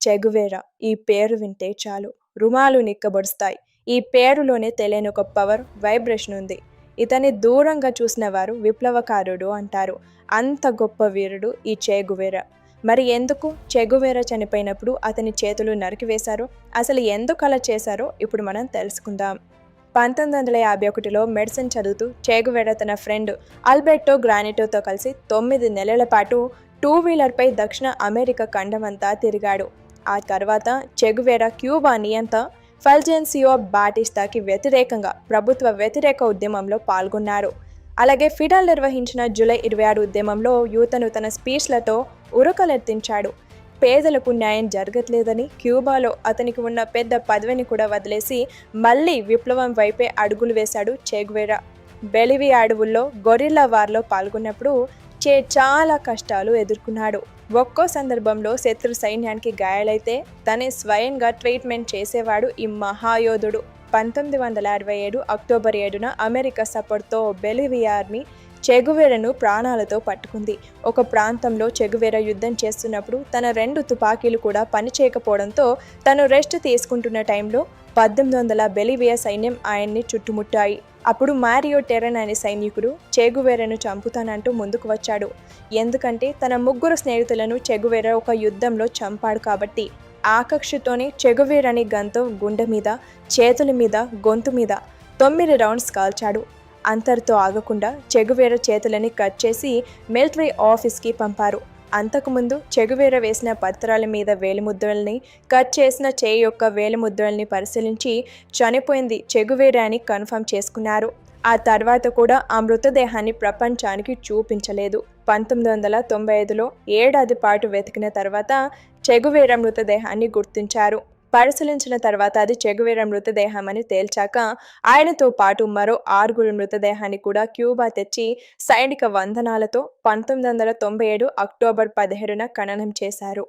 చెగువేరా ఈ పేరు వింటే చాలు రుమాలు నిక్కబొడుస్తాయి. ఈ పేరులోనే తెలియని ఒక పవర్ వైబ్రేషన్ ఉంది. ఇతని దూరంగా చూసిన వారు విప్లవకారుడు అంటారు. అంత గొప్ప వీరుడు ఈ చెగువేరా. మరి ఎందుకు చెగువేరా చనిపోయినప్పుడు అతని చేతులు నరికివేశారో, అసలు ఎందుకు అలా చేశారో ఇప్పుడు మనం తెలుసుకుందాం. 1951లో మెడిసిన్ చదువుతూ చెగువేరా తన ఫ్రెండ్ ఆల్బెర్టో గ్రానిటోతో కలిసి 9 నెలల పాటు 2 వీలర్పై దక్షిణ అమెరికా ఖండమంతా తిరిగాడు. ఆ తర్వాత చెగువేరా క్యూబా నియంత ఫల్జెన్సియో బాటిస్టాకి వ్యతిరేకంగా ప్రభుత్వ వ్యతిరేక ఉద్యమంలో పాల్గొన్నారు. అలాగే ఫిడల్ నిర్వహించిన జూలై 26 ఉద్యమంలో యూతను తన స్పీచ్లతో ఉరకలెత్తించాడు. పేదలకు న్యాయం జరగట్లేదని క్యూబాలో అతనికి ఉన్న పెద్ద పదవిని కూడా వదిలేసి మళ్ళీ విప్లవం వైపే అడుగులు వేశాడు చెగువేరా. బెలివియా అడవుల్లో గొరిల్లా వార్లో పాల్గొన్నప్పుడు చాలా కష్టాలు ఎదుర్కొన్నాడు. ఒక్కో సందర్భంలో శత్రు సైన్యానికి గాయాలైతే తనే స్వయంగా ట్రీట్మెంట్ చేసేవాడు ఈ మహాయోధుడు. 1967 అక్టోబర్ 7న అమెరికా సపోర్ట్తో బెలివియా ఆర్మీ చెగువేరాను ప్రాణాలతో పట్టుకుంది. ఒక ప్రాంతంలో చెగువేరా యుద్ధం చేస్తున్నప్పుడు తన 2 తుపాకీలు కూడా పనిచేయకపోవడంతో తను రెస్ట్ తీసుకుంటున్న టైంలో 1800 బెలివియా సైన్యం ఆయన్ని చుట్టుముట్టాయి. అప్పుడు మారియో టెరెన్ అనే సైనికుడు చెగువేరాను చంపుతానంటూ ముందుకు వచ్చాడు. ఎందుకంటే తన 3 స్నేహితులను చెగువేరా ఒక యుద్ధంలో చంపాడు కాబట్టి. ఆ కక్షతోనే చెగువేరాని గన్తో గుండె మీద, చేతుల మీద, గొంతు మీద 9 రౌండ్స్ కాల్చాడు. అంతటితో ఆగకుండా చెగువేరా చేతులని కట్ చేసి మిలిటరీ ఆఫీస్కి పంపారు. అంతకుముందు చెగువేరా వేసిన పత్రాల మీద వేలిముద్రల్ని, కట్ చేసిన చేయి యొక్క వేలిముద్రల్ని పరిశీలించి చనిపోయింది చెగువేరా అని కన్ఫర్మ్ చేసుకున్నారు. ఆ తర్వాత కూడా ఆ మృతదేహాన్ని ప్రపంచానికి చూపించలేదు. 1995లో ఏడాది పాటు వెతికిన తర్వాత చెగువేరా మృతదేహాన్ని గుర్తించారు. పరిశీలించిన తర్వాత అది చెగువేరా మృతదేహం అని తేల్చాక ఆయనతో పాటు మరో 6 మృతదేహాన్ని కూడా క్యూబా తెచ్చి సైనిక వందనాలతో 1997 అక్టోబర్ 17న ఖననం చేశారు.